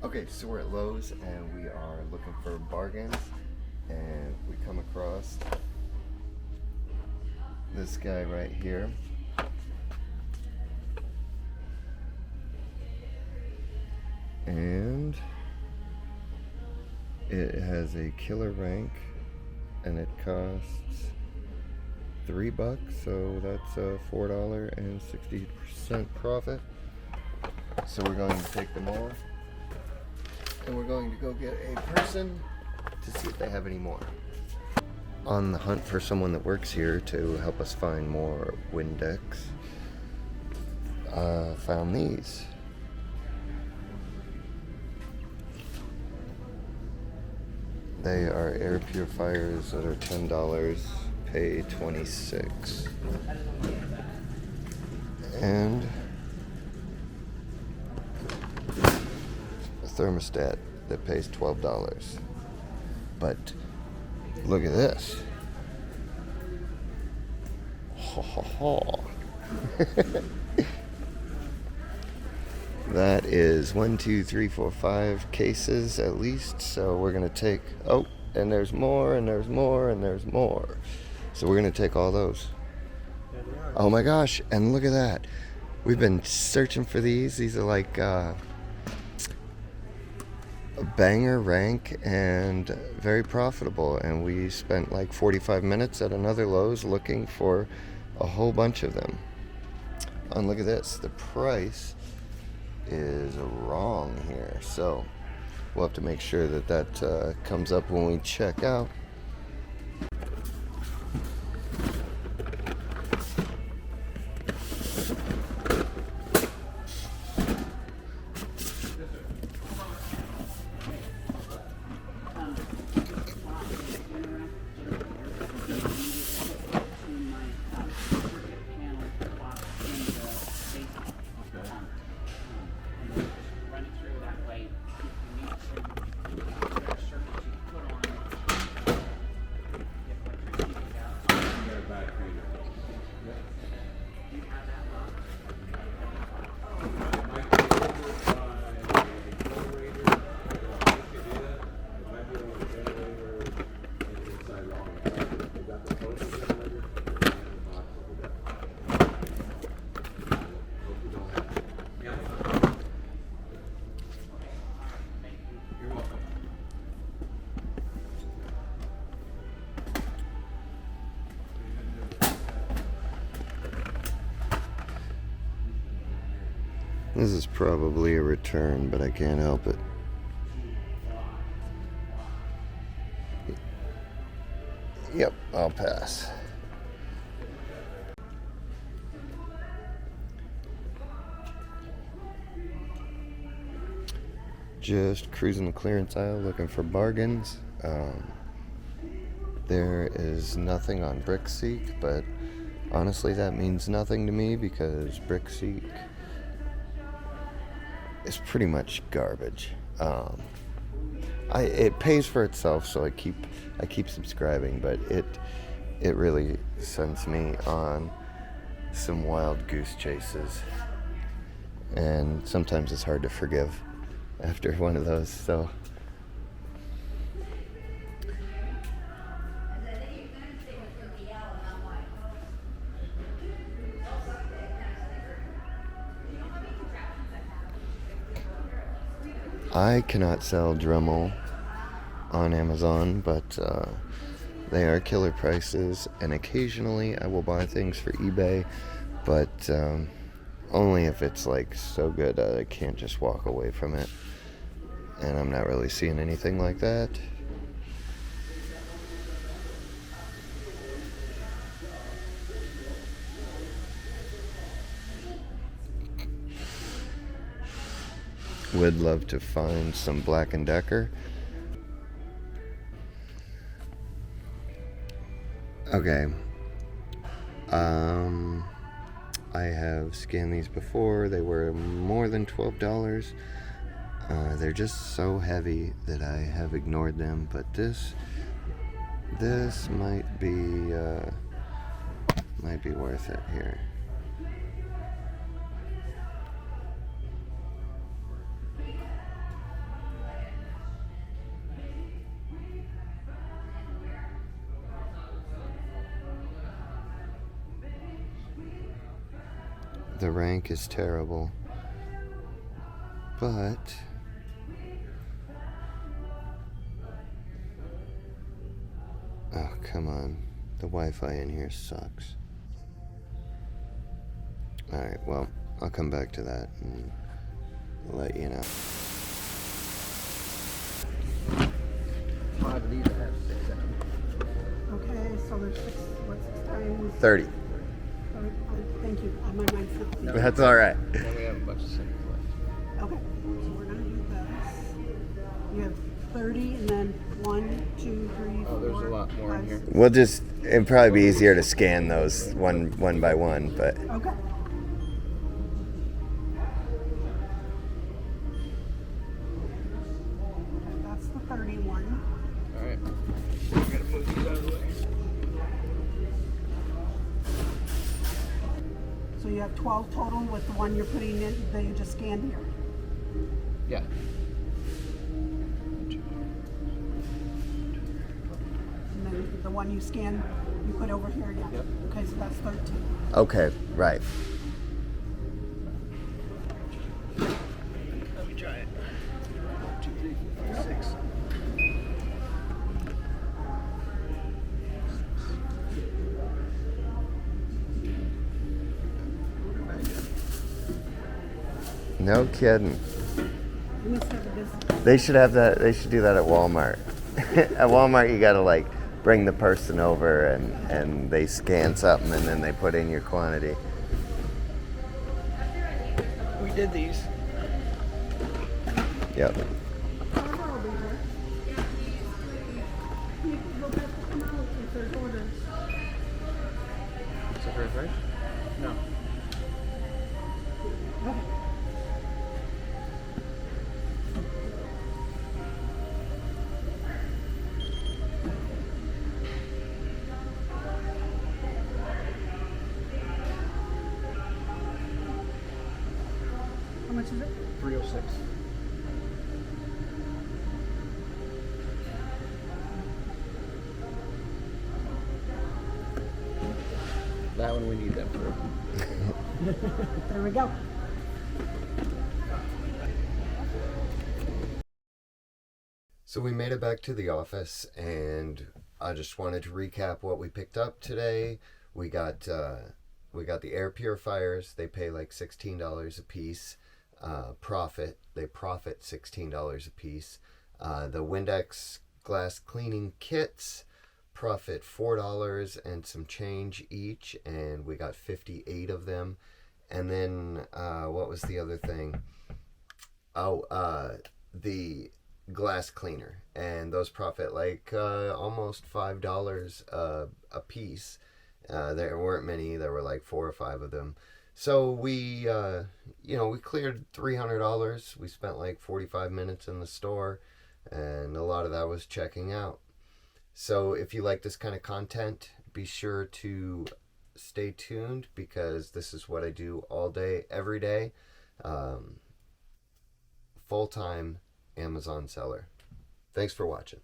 Okay, so we're at Lowe's and we are looking for bargains, and we come across this guy right here. And it has a killer rank and it costs $3, so that's a $4.60% profit. So we're going to take them all, and we're going to go get a person to see if they have any more. On the hunt for someone that works here to help us find more Windex, found these. They are air purifiers that are $10, pay $26. And a thermostat that pays $12. But look at this. Ho ho ho. That is 1, 2, 3, 4, 5 cases at least. So we're gonna take, oh, and there's more, and there's more, and there's more. So we're gonna take all those. Oh my gosh, and look at that. We've been searching for these. These are like a banger rank and very profitable. And we spent like 45 minutes at another Lowe's looking for a whole bunch of them. And look at this, the price is wrong here, so we'll have to make sure that that comes up when we check out. This is probably a return, but I can't help it. Yep, I'll pass. Just cruising the clearance aisle looking for bargains. There is nothing on BrickSeek, but honestly that means nothing to me because BrickSeek is pretty much garbage. It pays for itself, so I keep subscribing, but it really sends me on some wild goose chases, and sometimes it's hard to forgive after one of those. So I cannot sell Dremel on Amazon, but they are killer prices, and occasionally I will buy things for eBay, but only if it's like so good I can't just walk away from it, and I'm not really seeing anything like that. Would love to find some Black & Decker. Okay. I have scanned these before. They were more than $12. They're just so heavy that I have ignored them, but this might be worth it here. The rank is terrible. But oh, come on. The Wi-Fi in here sucks. Alright, well, I'll come back to that and let you know. 5 of these have 6 in them. Okay, so there's 6, what, 6 times? 30. Thank you. My mind's not. No. That's alright. Then we have a bunch of cinnamon left. Okay, so we're gonna do this. You have 30 and then 1, 2, 3, 4. Oh, there's a lot more in 5, here. 6. We'll just, it'd probably be easier to scan those one by one, but Okay. That's the 31. Alright. We're gonna move these out of the way. So you have 12 total with the one you're putting in that you just scanned here. Yeah. And then the one you scanned, you put over here, yeah. Yep. Okay, so that's 13. okay, right. Let me try it. 1, 2, 3, 4, 5, 6. No kidding. You must have a business. They should have that. They should do that at Walmart. At Walmart, you gotta like bring the person over and they scan something and then they put in your quantity. We did these. Yep. He'll have to come out if there's orders. Is that very fresh? No. Okay. How much is it? 306. That one we need them for. There we go. So we made it back to the office, and I just wanted to recap what we picked up today. We got the air purifiers. They pay like $16 a piece. They profit $16 a piece. The Windex glass cleaning kits profit $4 and some change each, and we got 58 of them. And then what was the other thing? The glass cleaner, and those profit like almost $5 a piece. There weren't many. There were like 4 or 5 of them. So we cleared $300. We spent like 45 minutes in the store, and a lot of that was checking out. So if you like this kind of content, be sure to stay tuned, because this is what I do all day, every day. Full-time Amazon seller. Thanks for watching.